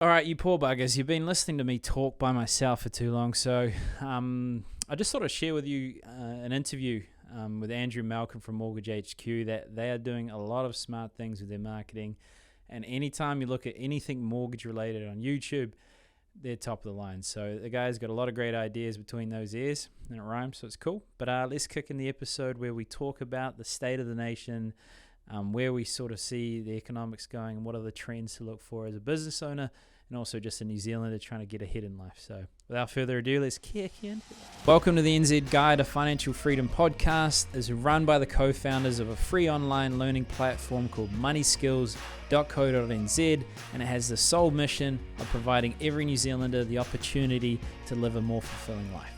All right, you poor buggers. You've been listening to me talk by myself for too long. So I just thought I'd share with you an interview with Andrew Malcolm from Mortgage HQ that they are doing a lot of smart things with their marketing. And anytime you look at anything mortgage related on YouTube, they're top of the line. So the guy's got a lot of great ideas between those ears, and it rhymes, so it's cool. But let's kick in the episode where we talk about the state of the nation, where we sort of see the economics going, and what are the trends to look for as a business owner, and also just a New Zealander trying to get ahead in life. So without further ado, let's kick in. Welcome to the NZ Guide to Financial Freedom podcast. It's run by the co-founders of a free online learning platform called moneyskills.co.nz, and it has the sole mission of providing every New Zealander the opportunity to live a more fulfilling life.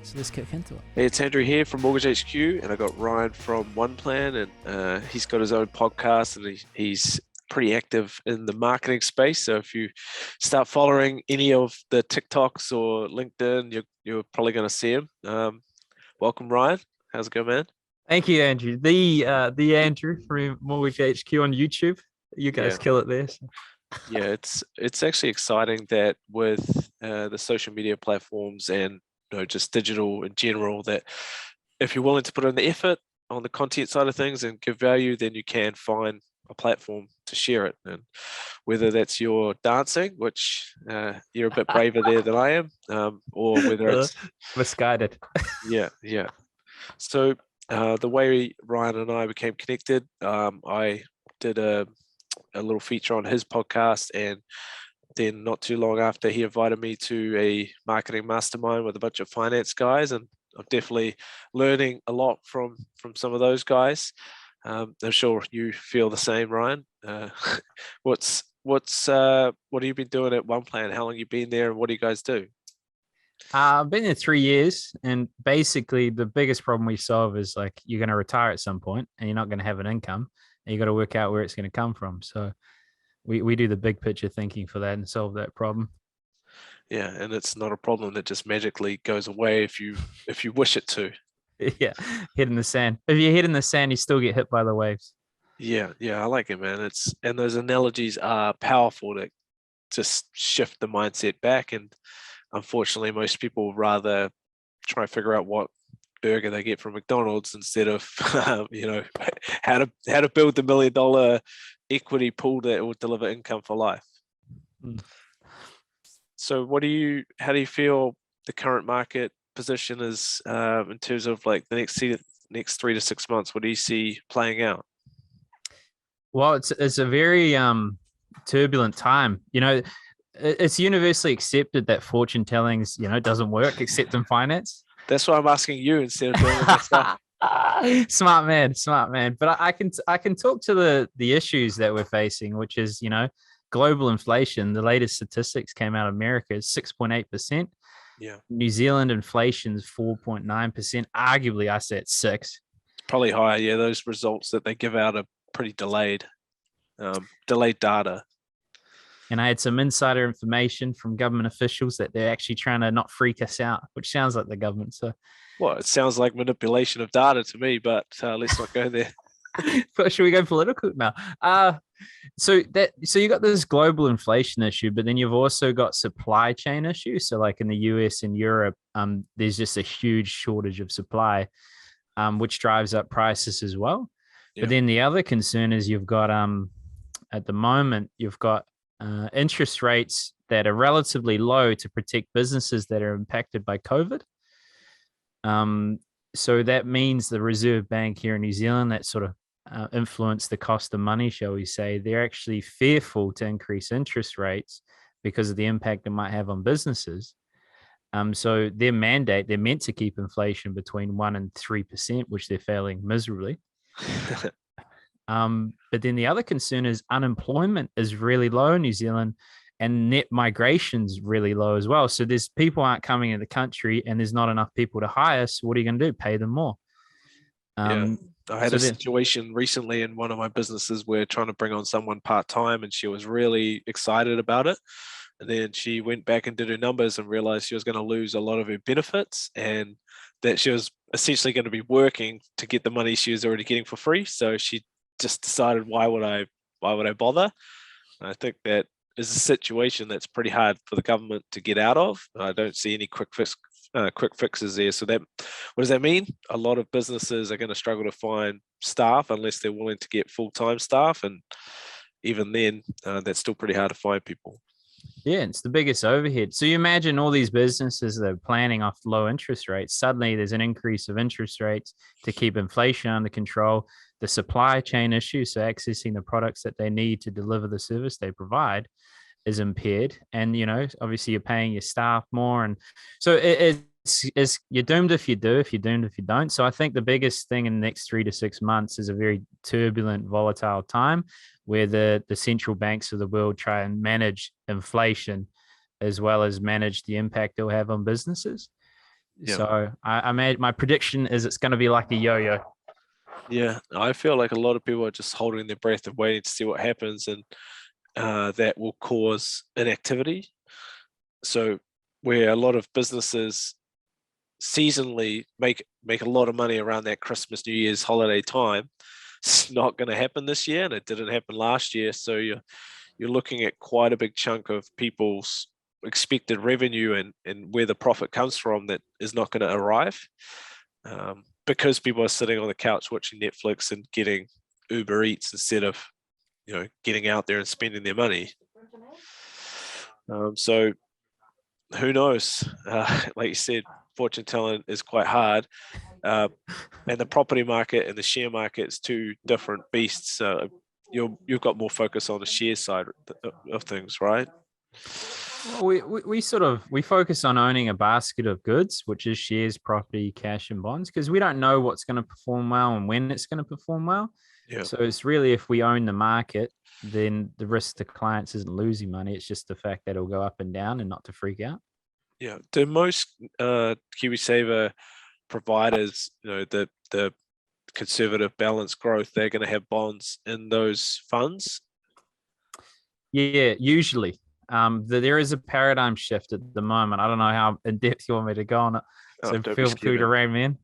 So let's kick into it. Hey, it's Andrew here from Mortgage HQ, and I got Ryan from OnePlan, and he's got his own podcast, and he's pretty active in the marketing space. So if you start following any of the TikToks or LinkedIn, you're probably going to see him. Welcome, Ryan. How's it going, man? Thank you, Andrew. The Andrew from Mortgage HQ on YouTube. You guys kill it there. So. Yeah, it's actually exciting that with the social media platforms and just digital in general, that if you're willing to put in the effort on the content side of things and give value, then you can find a platform to share it. And whether that's your dancing, which you're a bit braver there than I am, or whether it's misguided. Yeah. So the way Ryan and I became connected, I did a little feature on his podcast, and then not too long after, he invited me to a marketing mastermind with a bunch of finance guys, and I'm definitely learning a lot from some of those guys. I'm sure you feel the same, Ryan. What have you been doing at OnePlan? How long have you been there, and what do you guys do? I've been there 3 years, and basically the biggest problem we solve is like you're going to retire at some point, and you're not going to have an income, and you got to work out where it's going to come from. So we do the big picture thinking for that and solve that problem. Yeah, and it's not a problem that just magically goes away if you wish it to. Yeah, head in the sand. If you hit in the sand, you still get hit by the waves. Yeah, I like it, man. And those analogies are powerful to just shift the mindset back. And unfortunately, most people rather try and figure out what burger they get from McDonald's instead of how to build the $1 million equity pool that will deliver income for life. So how do you feel the current market position is in terms of like the next 3 to 6 months? What do you see playing out? Well, it's a very turbulent time. It's universally accepted that fortune tellings doesn't work except in finance. That's why I'm asking you instead of doing it myself. Smart man. But I can talk to the issues that we're facing, which is global inflation. The latest statistics came out of America is 6.8%. Yeah. New Zealand inflation is 4.9%. Arguably, I say it's 6. Probably higher. Yeah, those results that they give out are pretty delayed data. And I had some insider information from government officials that they're actually trying to not freak us out, which sounds like the government. So, well, it sounds like manipulation of data to me, but let's not go there. But should we go political now? So you got this global inflation issue, but then you've also got supply chain issues. So like in the US and Europe, there's just a huge shortage of supply, which drives up prices as well. Yeah. But then the other concern is you've got at the moment you've got interest rates that are relatively low to protect businesses that are impacted by COVID. So that means the Reserve Bank here in New Zealand that sort of influence the cost of money, shall we say, they're actually fearful to increase interest rates because of the impact it might have on businesses. So their mandate, they're meant to keep inflation between 1% and 3%, which they're failing miserably. But then the other concern is unemployment is really low in New Zealand, and net migration's really low as well. So there's people aren't coming into the country, and there's not enough people to hire. So what are you going to do? Pay them more. I had a situation recently in one of my businesses where trying to bring on someone part-time, and she was really excited about it. And then she went back and did her numbers and realized she was going to lose a lot of her benefits, and that she was essentially going to be working to get the money she was already getting for free. So she just decided, why would I bother? And I think that is a situation that's pretty hard for the government to get out of. I don't see any quick fixes there. So what does that mean? A lot of businesses are going to struggle to find staff unless they're willing to get full-time staff, and even then, that's still pretty hard to find people. Yeah, it's the biggest overhead. So you imagine all these businesses that are planning off low interest rates. Suddenly there's an increase of interest rates to keep inflation under control. The supply chain issue, so accessing the products that they need to deliver the service they provide, is impaired. And, obviously you're paying your staff more. And so it's you're doomed if you do, if you're doomed if you don't. So I think the biggest thing in the next 3 to 6 months is a very turbulent, volatile time where the central banks of the world try and manage inflation as well as manage the impact it'll have on businesses. Yeah. So I made my prediction is it's going to be like a yo-yo. Yeah, I feel like a lot of people are just holding their breath and waiting to see what happens, and that will cause inactivity. So where a lot of businesses seasonally make a lot of money around that Christmas, New Year's holiday time, it's not going to happen this year, and it didn't happen last year. So you're looking at quite a big chunk of people's expected revenue and where the profit comes from that is not going to arrive, because people are sitting on the couch watching Netflix and getting Uber Eats instead of getting out there and spending their money. So who knows? Like you said, fortune telling is quite hard. And the property market and the share market is two different beasts. So you've got more focus on the share side of things, right? Well, we focus on owning a basket of goods, which is shares, property, cash, and bonds, because we don't know what's going to perform well and when it's going to perform well. Yeah. So it's really, if we own the market, then the risk to clients isn't losing money. It's just the fact that it'll go up and down and not to freak out. Yeah. Do most KiwiSaver providers, the conservative balanced growth, they're going to have bonds in those funds? Yeah, usually. There is a paradigm shift at the moment. I don't know how in depth you want me to go on it. So feel free to rein me in.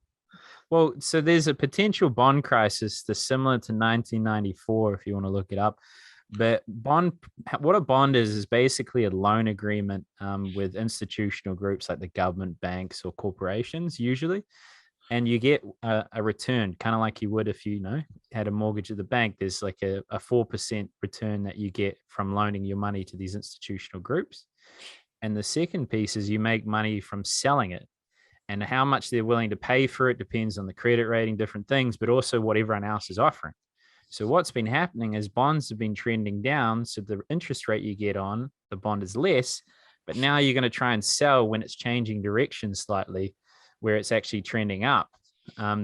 Well, so there's a potential bond crisis that's similar to 1994, if you want to look it up. But what a bond is basically a loan agreement with institutional groups like the government, banks, or corporations usually. And you get a return, kind of like you would if you had a mortgage at the bank. There's like a 4% return that you get from loaning your money to these institutional groups. And the second piece is you make money from selling it. And how much they're willing to pay for it depends on the credit rating, different things, but also what everyone else is offering. So what's been happening is bonds have been trending down. So the interest rate you get on the bond is less, but now you're going to try and sell when it's changing direction slightly, where it's actually trending up.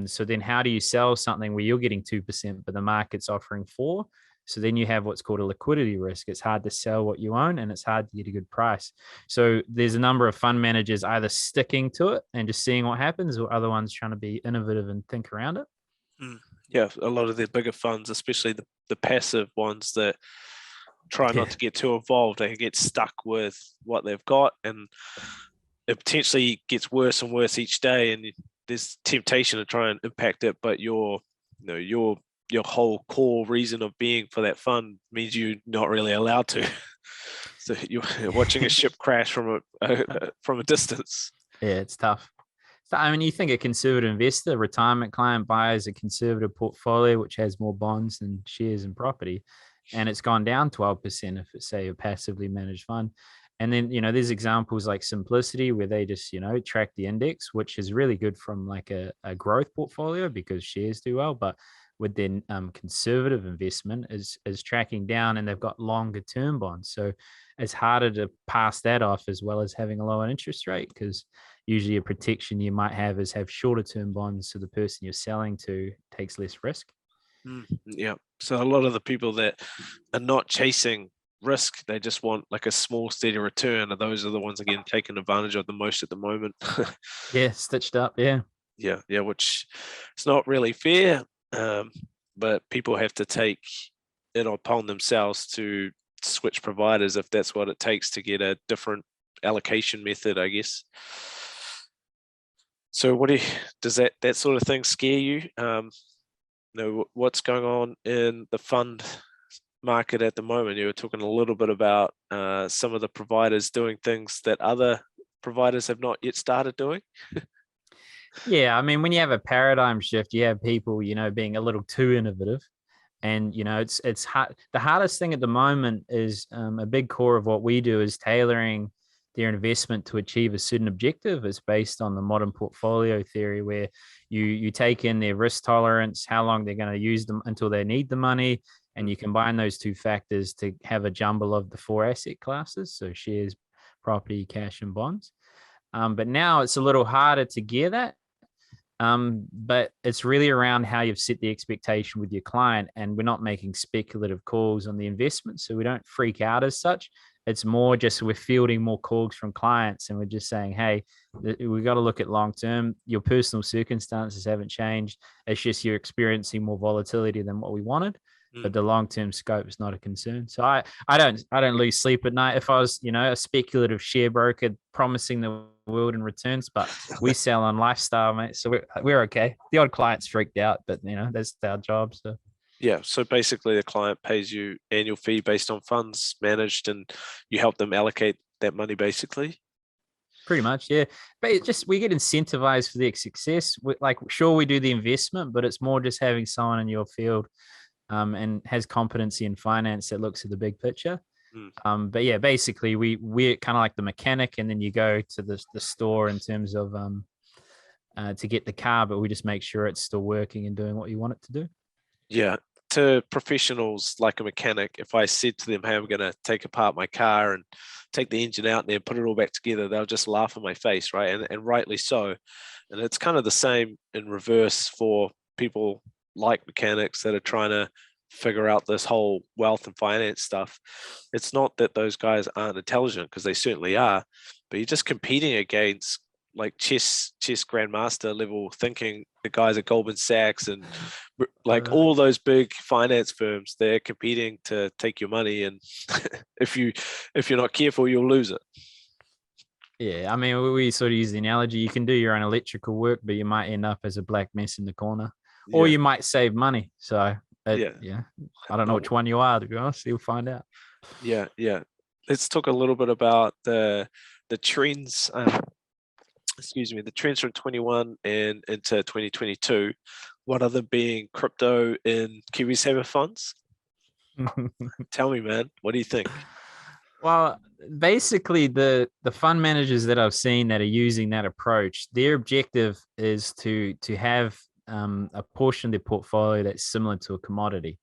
So then how do you sell something where you're getting 2%, but the market's offering 4%? So then you have what's called a liquidity risk. It's hard to sell what you own and it's hard to get a good price. So there's a number of fund managers either sticking to it and just seeing what happens, or other ones trying to be innovative and think around it. Yeah, a lot of the bigger funds, especially the passive ones that try not to get too involved, they can get stuck with what they've got, and it potentially gets worse and worse each day, and there's temptation to try and impact it, but your whole core reason of being for that fund means you're not really allowed to. So you're watching a ship crash from a distance. Yeah, it's tough. So, I mean, you think a conservative investor, retirement client, buys a conservative portfolio which has more bonds than shares and property, and it's gone down 12% if it's, say, a passively managed fund. And then, there's examples like Simplicity where they just, track the index, which is really good from like a growth portfolio because shares do well. But with their conservative investment is tracking down, and they've got longer term bonds. So it's harder to pass that off, as well as having a lower interest rate, because usually a protection you might have is have shorter term bonds, so the person you're selling to takes less risk. Yeah. So a lot of the people that are not chasing risk, they just want like a small steady return, and those are the ones again taken advantage of the most at the moment. Yeah, stitched up. Yeah, which it's not really fair, but people have to take it upon themselves to switch providers if that's what it takes to get a different allocation method, I guess. So does that sort of thing scare you? What's going on in the fund market at the moment, you were talking a little bit about some of the providers doing things that other providers have not yet started doing. Yeah, I mean, when you have a paradigm shift, you have people, being a little too innovative. And it's hard. The hardest thing at the moment is a big core of what we do is tailoring their investment to achieve a certain objective. It's based on the modern portfolio theory, where you take in their risk tolerance, how long they're going to use them until they need the money, and you combine those two factors to have a jumble of the 4 asset classes, so shares, property, cash, and bonds. But now it's a little harder to gear that. But it's really around how you've set the expectation with your client, and we're not making speculative calls on the investment, so we don't freak out as such. It's more just we're fielding more calls from clients, and we're just saying, hey, we got to look at long term. Your personal circumstances haven't changed. It's just you're experiencing more volatility than what we wanted, but the long term scope is not a concern. So I don't lose sleep at night if I was a speculative share broker promising the world in returns, but we sell on lifestyle, mate. So we're okay. The odd client's freaked out, but that's our job. So yeah, so basically the client pays you annual fee based on funds managed, and you help them allocate that money, basically. Pretty much, yeah. But it just we get incentivized for their success. Sure, we do the investment, but it's more just having someone in your field and has competency in finance that looks at the big picture. But yeah, basically we're kind of like the mechanic, and then you go to the store in terms of to get the car, but we just make sure it's still working and doing what you want it to do. Yeah. To professionals like a mechanic, if I said to them, hey, I'm going to take apart my car and take the engine out and then put it all back together, they'll just laugh in my face, right? And rightly so. And it's kind of the same in reverse for people like mechanics that are trying to figure out this whole wealth and finance stuff. It's not that those guys aren't intelligent, because they certainly are, but you're just competing against like chess grandmaster level thinking, the guys at Goldman Sachs and like all those big finance firms. They're competing to take your money, and if you're not careful, you'll lose it. Yeah, I mean, we sort of use the analogy: you can do your own electrical work, but you might end up as a black mess in the corner, or you might save money. So yeah, I don't know which one you are, to be honest. You'll find out. Yeah. Let's talk a little bit about the trends. The trends from 21 and into 2022. One of them being crypto in KiwiSaver funds. Tell me, man, what do you think? Well, basically, the fund managers that I've seen that are using that approach, their objective is to have a portion of their portfolio that's similar to a commodity.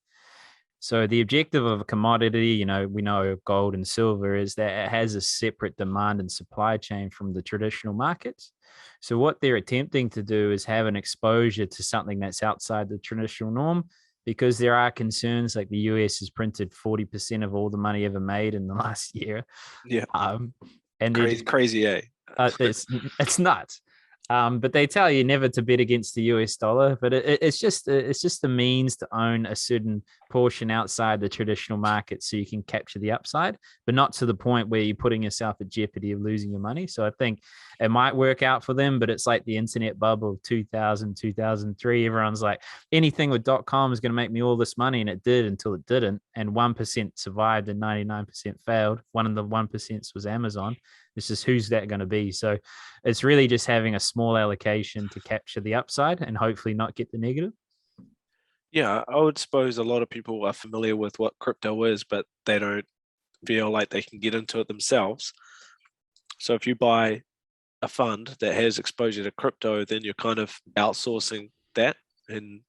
So the objective of a commodity, we know gold and silver, is that it has a separate demand and supply chain from the traditional markets. So what they're attempting to do is have an exposure to something that's outside the traditional norm, because there are concerns like the US has printed 40% of all the money ever made in the last year. Yeah. And crazy, eh? It's nuts. But they tell you never to bet against the US dollar, but it's just a means to own a certain portion outside the traditional market so you can capture the upside, but not to the point where you're putting yourself at jeopardy of losing your money. So I think it might work out for them, but it's like the internet bubble of 2000, 2003. Everyone's like, anything with .com is going to make me all this money, and it did until it didn't. And 1% survived and 99% failed. One of the 1% was Amazon. It's just, who's that going to be? So it's really just having a small allocation to capture the upside and hopefully not get the negative. Yeah, I would suppose a lot of people are familiar with what crypto is, but they don't feel like they can get into it themselves. So if you buy a fund that has exposure to crypto, then you're kind of outsourcing that, and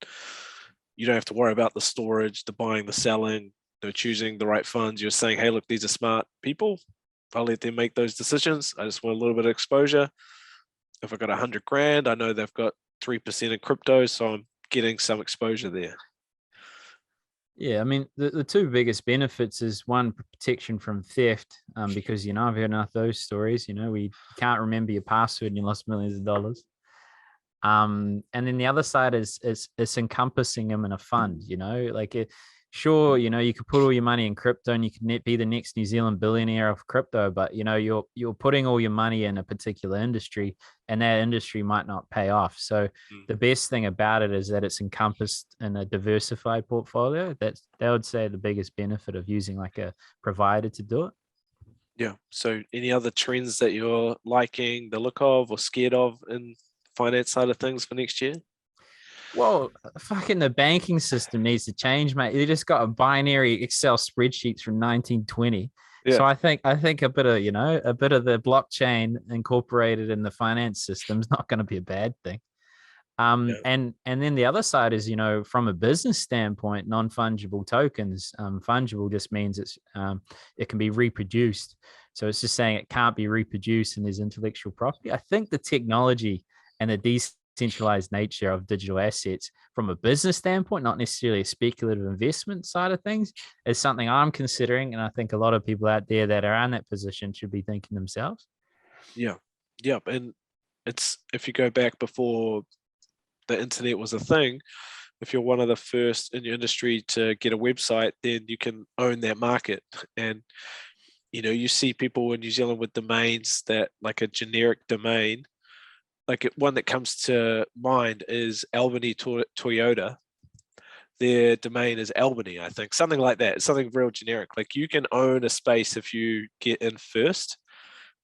you don't have to worry about the storage, the buying, the selling, choosing the right funds. You're saying, hey, look, these are smart people. I'll let them make those decisions. I just want a little bit of exposure. If I got 100 grand, I know they've got 3% in crypto, so I'm getting some exposure there. Yeah, I mean, the two biggest benefits is one, protection from theft, because, I've heard enough those stories. We can't remember your password and you lost millions of dollars. And then the other side is it's encompassing them in a fund, like sure, you could put all your money in crypto and you could be the next New Zealand billionaire of crypto, but you're putting all your money in a particular industry, and that industry might not pay off. So the best thing about it is that it's encompassed in a diversified portfolio. That would say the biggest benefit of using like a provider to do it. Yeah. So any other trends that you're liking the look of or scared of in finance side of things for next year? Well, fucking the banking system needs to change, mate. You just got a binary Excel spreadsheets from 1920. Yeah. So I think a bit of the blockchain incorporated in the finance system is not going to be a bad thing. And then the other side is, from a business standpoint, non-fungible tokens. Fungible just means it can be reproduced. So it's just saying it can't be reproduced and there's intellectual property. I think the technology and the decentralized nature of digital assets from a business standpoint, not necessarily a speculative investment side of things, is something I'm considering. And I think a lot of people out there that are in that position should be thinking themselves. Yeah. Yep. And it's, if you go back before the internet was a thing, if you're one of the first in your industry to get a website, then you can own that market. And you see people in New Zealand with domains that, like a generic domain, like one that comes to mind is Albany Toyota. Their domain is Albany, I think, something like that. It's something real generic. Like you can own a space if you get in first.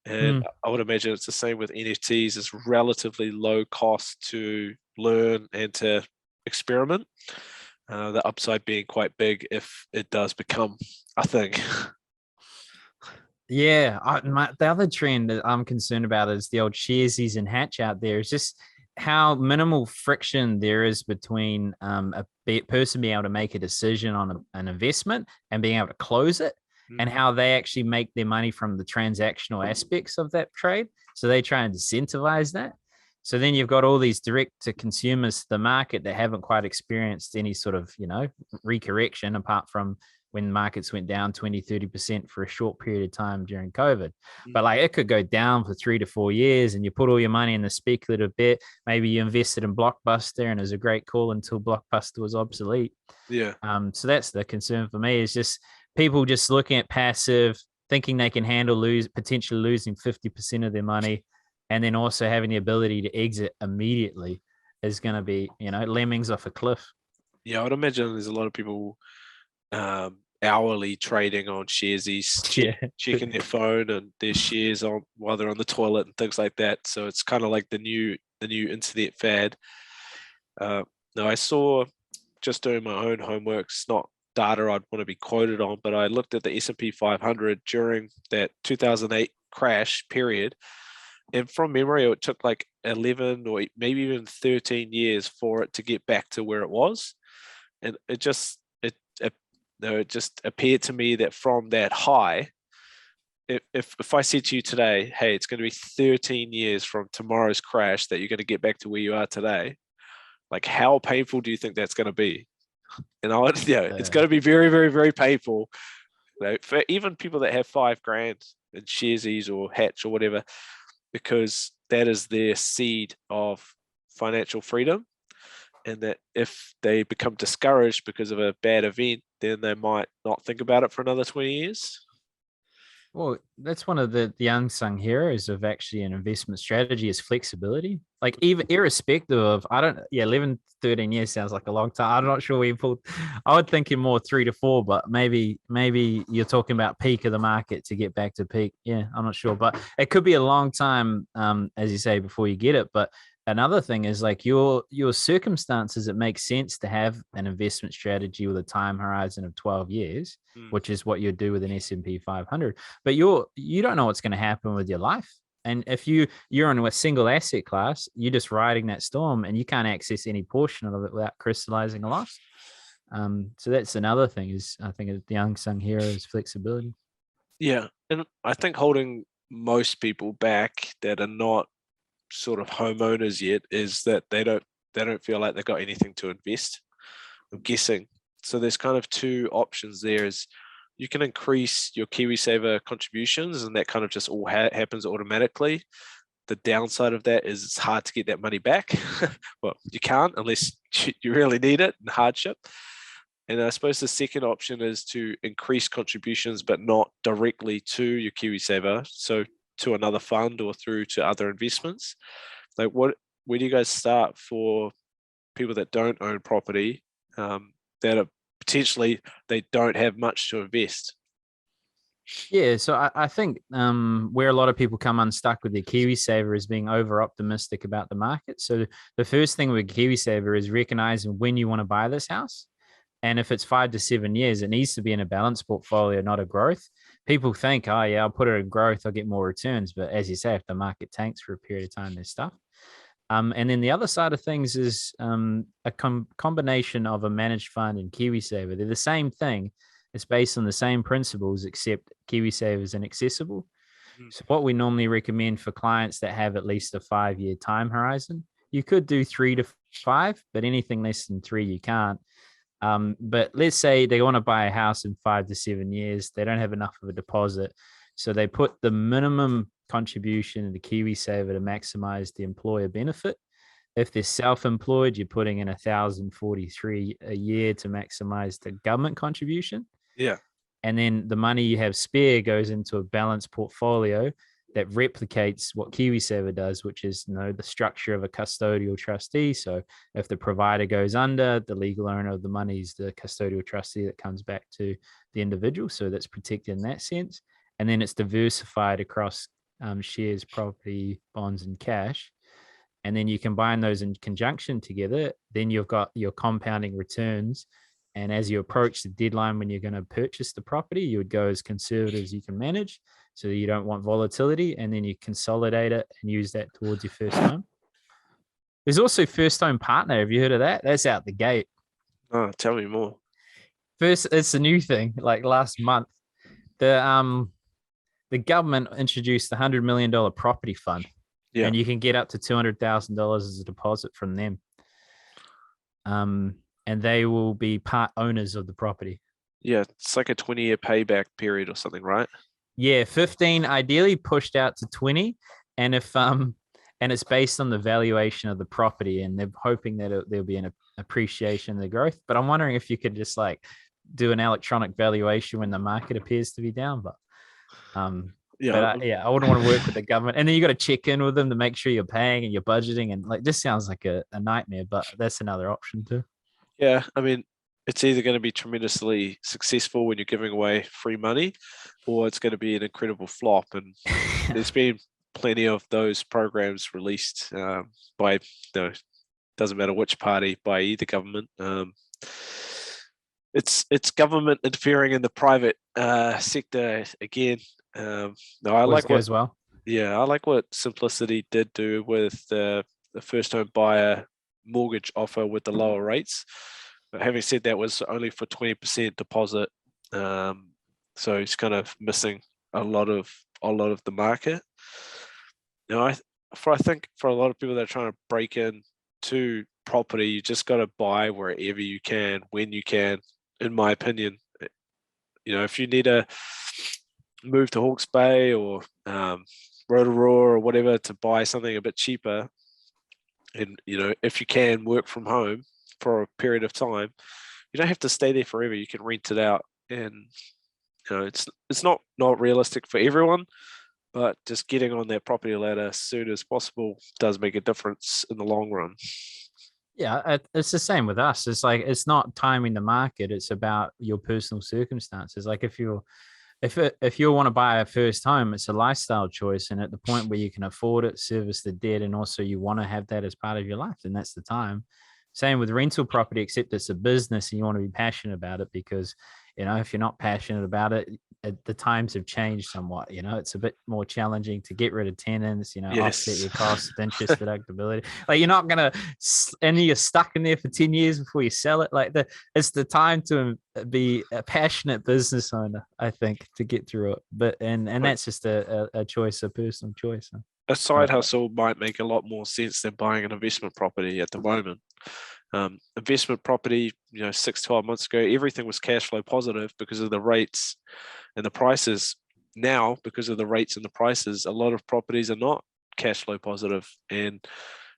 And I would imagine it's the same with NFTs. It's relatively low cost to learn and to experiment. The upside being quite big if it does become a thing. Yeah, the other trend that I'm concerned about is the old Sharesies and Hatch out there. Is just how minimal friction there is between a person being able to make a decision on an investment and being able to close it, and how they actually make their money from the transactional aspects of that trade. So they try and incentivize that. So then you've got all these direct to consumers to the market that haven't quite experienced any sort of, recorrection apart from when markets went down 20, 30% for a short period of time during COVID. But like it could go down for 3 to 4 years and you put all your money in the speculative bet. Maybe you invested in Blockbuster and it was a great call until Blockbuster was obsolete. Yeah. So that's the concern for me, is just people just looking at passive, thinking they can handle potentially losing 50% of their money, and then also having the ability to exit immediately is going to be, lemmings off a cliff. Yeah, I would imagine there's a lot of people hourly trading on Sharesies, checking their phone and their shares on while they're on the toilet and things like that. So it's kind of like the new internet fad. Now I saw, just doing my own homework, it's not data I'd want to be quoted on, but I looked at the S&P 500 during that 2008 crash period, and from memory it took like 11 or maybe even 13 years for it to get back to where it was. And it just appeared to me that from that high, if I said to you today, hey, it's going to be 13 years from tomorrow's crash that you're going to get back to where you are today, like how painful do you think that's going to be? And it's going to be very, very, very painful. For even people that have $5,000 in Sharesies or Hatch or whatever, because that is their seed of financial freedom. And that if they become discouraged because of a bad event, then they might not think about it for another 20 years. Well, that's one of the unsung heroes of actually an investment strategy is flexibility. Like even irrespective of, 11, 13 years sounds like a long time. I'm not sure we pulled, I would think in more 3 to 4, but maybe you're talking about peak of the market to get back to peak. Yeah, I'm not sure, but it could be a long time, as you say, before you get it. But another thing is like your circumstances, it makes sense to have an investment strategy with a time horizon of 12 years, which is what you do with an S&P 500. But you don't know what's going to happen with your life. And if you're in a single asset class, you're just riding that storm and you can't access any portion of it without crystallizing a loss. So that's another thing is, I think the unsung hero is flexibility. Yeah. And I think holding most people back that are not sort of homeowners yet is that they don't feel like they've got anything to invest, I'm guessing. So there's kind of two options there. Is you can increase your KiwiSaver contributions and that kind of just all happens automatically. The downside of that is it's hard to get that money back. Well, you can't unless you really need it in hardship. And I suppose the second option is to increase contributions, but not directly to your KiwiSaver. So to another fund or through to other investments. Like where do you guys start for people that don't own property, that are potentially they don't have much to invest? Yeah, so I think where a lot of people come unstuck with their KiwiSaver is being over optimistic about the market. So the first thing with KiwiSaver is recognizing when you want to buy this house. And if it's 5 to 7 years, it needs to be in a balanced portfolio, not a growth. People think, oh, yeah, I'll put it in growth, I'll get more returns. But as you say, if the market tanks for a period of time, there's stuff. And then the other side of things is a combination of a managed fund and KiwiSaver. They're the same thing. It's based on the same principles, except KiwiSaver is inaccessible. So what we normally recommend for clients that have at least a 5-year time horizon, you could do 3 to 5, but anything less than 3, you can't. But let's say they want to buy a house in 5 to 7 years. They don't have enough of a deposit. So they put the minimum contribution in the KiwiSaver to maximize the employer benefit. If they're self-employed, you're putting in $1,043 a year to maximize the government contribution. Yeah. And then the money you have spare goes into a balanced portfolio that replicates what KiwiSaver does, which is, the structure of a custodial trustee. So if the provider goes under, the legal owner of the money is the custodial trustee that comes back to the individual. So that's protected in that sense. And then it's diversified across shares, property, bonds, and cash. And then you combine those in conjunction together, then you've got your compounding returns. And as you approach the deadline when you're going to purchase the property, you would go as conservative as you can manage, so you don't want volatility, and then you consolidate it and use that towards your first home. There's also first home partner. Have you heard of that? That's out the gate. Oh, tell me more. First, it's a new thing. Like last month, the government introduced the $100 million property fund, and you can get up to $200,000 as a deposit from them. And they will be part owners of the property. Yeah, it's like a 20-year payback period or something, right? Yeah, 15, ideally pushed out to 20. And if and it's based on the valuation of the property, and they're hoping that there'll be an appreciation in the growth. But I'm wondering if you could just like do an electronic valuation when the market appears to be down. But I wouldn't want to work with the government. And then you got to check in with them to make sure you're paying and you're budgeting. And like, this sounds like a nightmare, but that's another option too. Yeah, I mean, it's either going to be tremendously successful when you're giving away free money, or it's going to be an incredible flop. And there's been plenty of those programs released by, doesn't matter which party, by either government. It's government interfering in the private sector again. I like what as well. Yeah, I like what Simplicity did do with the first home buyer mortgage offer with the lower rates. But having said that, was only for 20% deposit, so it's kind of missing a lot of the market. I think for a lot of people that are trying to break into property, you just got to buy wherever you can, when you can. In my opinion, if you need to move to Hawke's Bay or Rotorua or whatever to buy something a bit cheaper, and if you can work from home for a period of time, you don't have to stay there forever. You can rent it out, and it's not realistic for everyone, but just getting on that property ladder as soon as possible does make a difference in the long run. Yeah, it's the same with us. It's like, it's not timing the market, it's about your personal circumstances. Like if you want to buy a first home, it's a lifestyle choice, and at the point where you can afford it, service the debt, and also you want to have that as part of your life, then that's the time. Same with rental property, except it's a business and you want to be passionate about it, because if you're not passionate about it, the times have changed somewhat. It's a bit more challenging to get rid of tenants, offset your costs with interest deductibility. Like, you're not gonna, and you're stuck in there for 10 years before you sell it. Like, it's the time to be a passionate business owner, I think, to get through it. But and that's just a choice, a personal choice. A side hustle might make a lot more sense than buying an investment property at the moment. Investment property, 6-12 months ago, everything was cash flow positive because of the rates and the prices. Now, because of the rates and the prices, a lot of properties are not cash flow positive. And,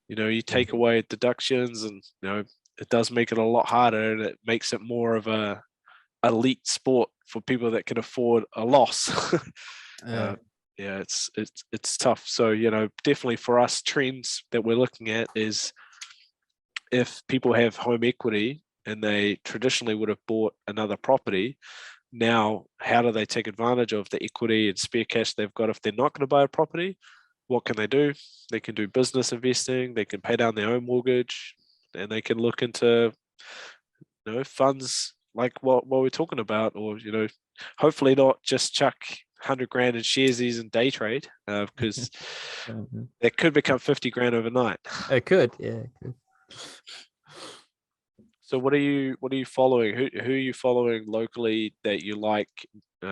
you take away deductions and, it does make it a lot harder, and it makes it more of a elite sport for people that can afford a loss. Yeah, it's tough. So, definitely for us, trends that we're looking at is if people have home equity and they traditionally would have bought another property, now how do they take advantage of the equity and spare cash they've got if they're not going to buy a property? What can they do? They can do business investing, they can pay down their own mortgage, and they can look into funds like what we're talking about, or hopefully not just chuck 100 grand in sharesies and day trade, because that could become 50 grand overnight. It could, yeah. It could. So what are you following? Who are you following locally that you like?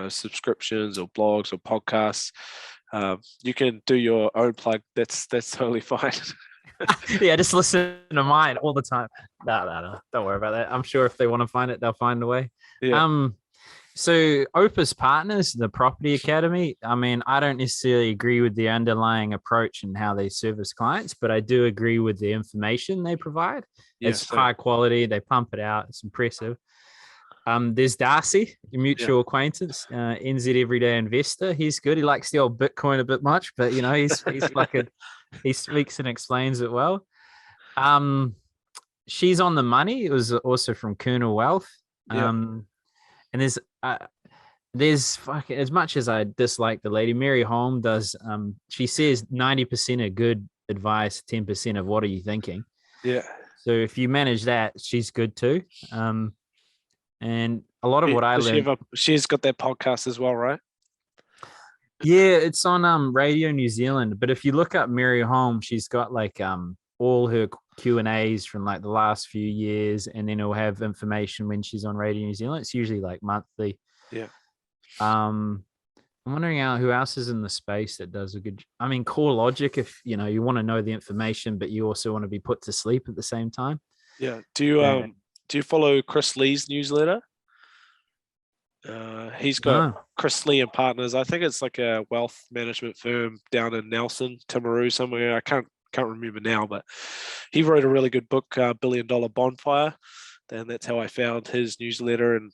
Subscriptions or blogs or podcasts? You can do your own plug. That's totally fine. Yeah, just listen to mine all the time. No, don't worry about that. I'm sure if they want to find it, they'll find a way. Yeah. So Opus Partners, the Property Academy, I mean, I don't necessarily agree with the underlying approach and how they service clients, but I do agree with the information they provide. It's high quality. They pump it out. It's impressive. There's Darcy, your mutual acquaintance, NZ Everyday Investor. He's good. He likes the old Bitcoin a bit much, but he's fucking, he speaks and explains it well. She's on the money. It was also from Colonel Wealth. And there's fucking, as much as I dislike the lady, Mary Holm does. She says 90% of good advice, 10% of what are you thinking. Yeah. So if you manage that, she's good too. And a lot of what I learned. She's got that podcast as well, right? Yeah, it's on Radio New Zealand. But if you look up Mary Holm, she's got like all her Q&As from like the last few years, and then it'll have information when she's on Radio New Zealand. It's usually like monthly. Yeah. I'm wondering who else is in the space that does a good. I mean, Core Logic. If you want to know the information, but you also want to be put to sleep at the same time. Yeah. Do you follow Chris Lee's newsletter? He's got Chris Lee and Partners. I think it's like a wealth management firm down in Nelson, Timaru, somewhere. I can't remember now, but he wrote a really good book, $1 Billion Bonfire. And that's how I found his newsletter. And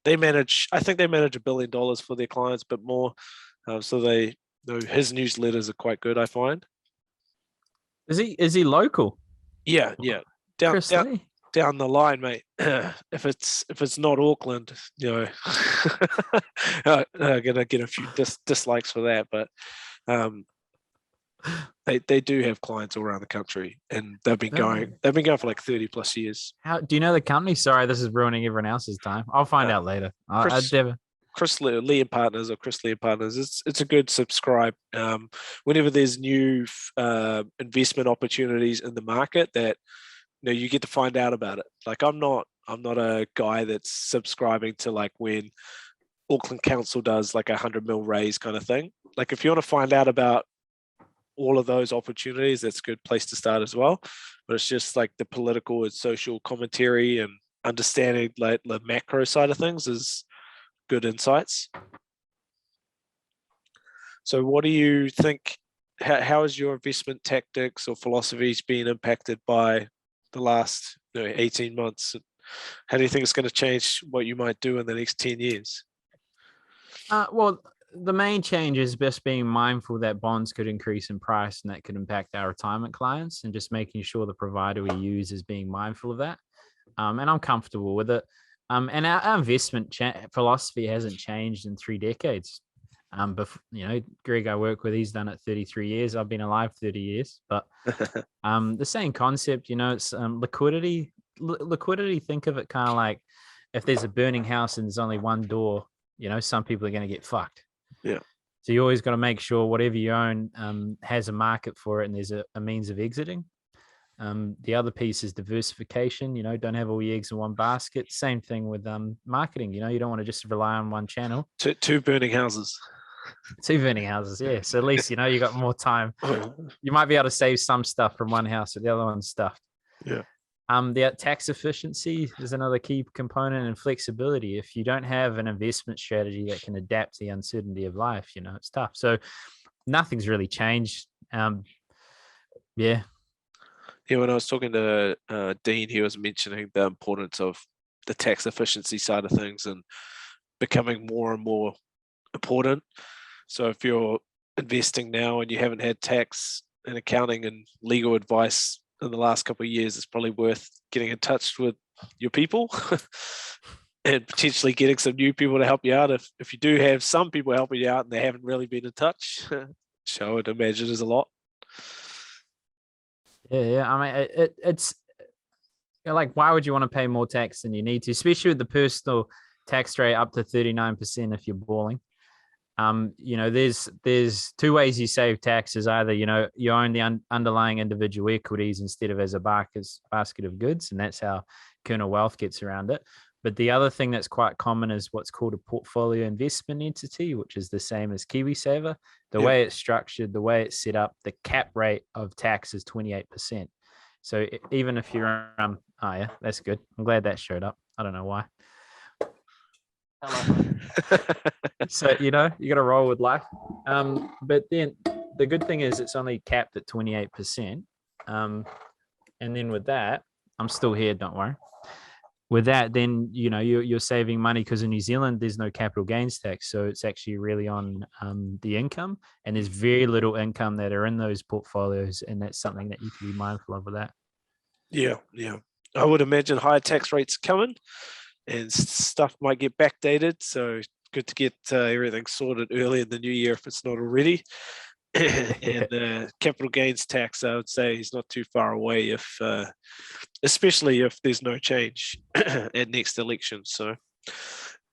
they manage, I think they manage $1 billion for their clients, but more. So his newsletters are quite good, I find. Is he local? Yeah. Down the line, mate. If it's not Auckland, I'm gonna get a few dislikes for that. But they do have clients all around the country, and they've been going for like 30 plus years. How do you know the company? Sorry, this is ruining everyone else's time. I'll find out later. Chris Lee and Partners, or Chris Lee and Partners. It's a good subscribe. Whenever there's new investment opportunities in the market that you get to find out about it. Like I'm not a guy that's subscribing to like when Auckland Council does like 100 mil raise kind of thing. Like if you want to find out about all of those opportunities, that's a good place to start as well. But it's just like the political and social commentary and understanding like the macro side of things is good insights. So what do you think, how has your investment tactics or philosophies been impacted by the last 18 months? How do you think it's going to change what you might do in the next 10 years? Well, the main change is just being mindful that bonds could increase in price and that could impact our retirement clients, and just making sure the provider we use is being mindful of that. And I'm comfortable with it. And our investment philosophy hasn't changed in 3 decades. But Greg I work with, he's done it 33 years. I've been alive 30 years, but the same concept, it's liquidity. Liquidity, think of it kind of like if there's a burning house and there's only one door, some people are going to get fucked. Yeah. So you always got to make sure whatever you own has a market for it, and there's a means of exiting. The other piece is diversification. Don't have all your eggs in one basket. Same thing with marketing. You don't want to just rely on one channel. Two burning houses. 2 burning houses, yeah. So at least you got more time. You might be able to save some stuff from one house, but the other one's stuffed. Yeah. The tax efficiency is another key component, and flexibility. If you don't have an investment strategy that can adapt to the uncertainty of life, it's tough. So nothing's really changed. Yeah. Yeah, when I was talking to Dean, he was mentioning the importance of the tax efficiency side of things and becoming more and more important. So if you're investing now and you haven't had tax and accounting and legal advice in the last couple of years, it's probably worth getting in touch with your people and potentially getting some new people to help you out. If you do have some people helping you out and they haven't really been in touch, which I would imagine is a lot. Yeah. I mean, it's like, why would you want to pay more tax than you need to, especially with the personal tax rate up to 39% if you're balling? There's two ways you save taxes. Either, you own the underlying individual equities instead of as a basket of goods, and that's how kernel wealth gets around it. But the other thing that's quite common is what's called a portfolio investment entity, which is the same as KiwiSaver. The way it's structured, the way it's set up, the cap rate of tax is 28%. So even if you're, oh yeah, that's good. I'm glad that showed up. I don't know why. So, you got to roll with life. But then the good thing is it's only capped at 28%. And then with that, I'm still here, don't worry. With that, then, you're saving money because in New Zealand, there's no capital gains tax. So it's actually really on the income, and there's very little income that are in those portfolios. And that's something that you can be mindful of with that. Yeah. I would imagine higher tax rates coming and stuff might get backdated. So good to get everything sorted early in the new year if it's not already. And capital gains tax, I would say, is not too far away, especially if there's no change at next election. So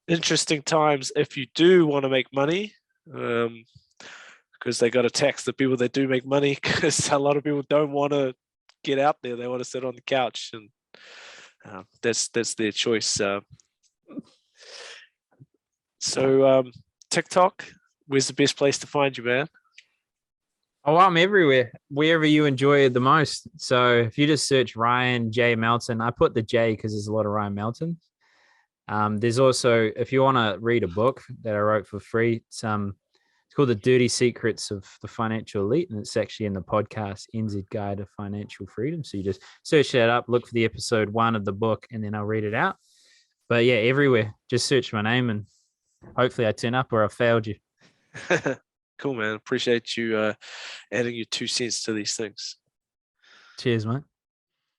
interesting times if you do want to make money, because they got to tax the people that do make money, because a lot of people don't want to get out there. They want to sit on the couch, and that's their choice. So TikTok, where's the best place to find you, man? Oh, I'm everywhere, wherever you enjoy it the most. So if you just search Ryan J. Melton, I put the J because there's a lot of Ryan Melton. There's also, if you want to read a book that I wrote for free, it's called The Dirty Secrets of the Financial Elite, and it's actually in the podcast NZ Guide to Financial Freedom. So you just search that up, look for the episode 1 of the book, and then I'll read it out. But yeah, everywhere. Just search my name and hopefully I turn up or I failed you. Cool, man. Appreciate you adding your 2 cents to these things. Cheers, mate.